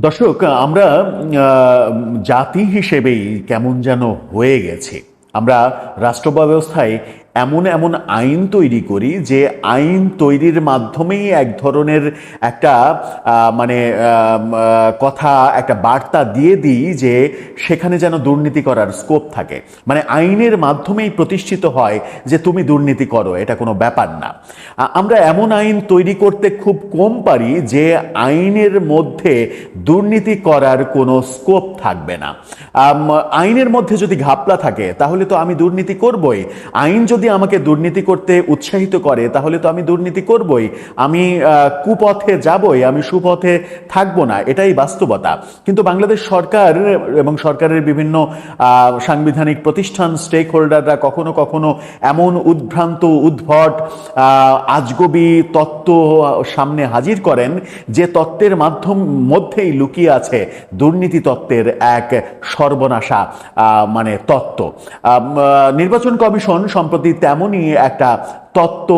দর্শক, আমরা জাতি হিসেবেই কেমন যেন হয়ে গেছে। আমরা রাষ্ট্র ব্যবস্থায় এমন এমন আইন তৈরি করি যে আইন তৈরির মাধ্যমেই এক ধরনের একটা মানে কথা, একটা বার্তা দিয়ে দিই যে সেখানে যেন দুর্নীতি করার স্কোপ থাকে। মানে আইনের মাধ্যমেই প্রতিষ্ঠিত হয় যে তুমি দুর্নীতি করো, এটা কোনো ব্যাপার না। আমরা এমন আইন তৈরি করতে খুব কম পারি যে আইনের মধ্যে দুর্নীতি করার কোনো স্কোপ থাকবে না। আইনের মধ্যে যদি ঘাপলা থাকে তাহলে তো আমি দুর্নীতি করবই। আইন যদি আমাকে দুর্নীতি করতে উৎসাহিত করে তাহলে তো আমি দুর্নীতি করবই। আমি কুপথে যাবই, আমি সুপথে থাকবো না, এটাই বাস্তবতা। কিন্তু বাংলাদেশ সরকার এবং সরকারের বিভিন্ন সাংবিধানিক প্রতিষ্ঠান, স্টেক হোল্ডাররা কখনো কখনো এমন উদ্ভ্রান্ত, উদ্ভট, আজগবি তত্ত্ব সামনে হাজির করেন যে তত্ত্বের মধ্যেই লুকিয়ে আছে দুর্নীতি তত্ত্বের এক সর্বনাশা মানে তত্ত্ব। নির্বাচন কমিশন সম্প্রতি তেমনই একটা তত্ত্ব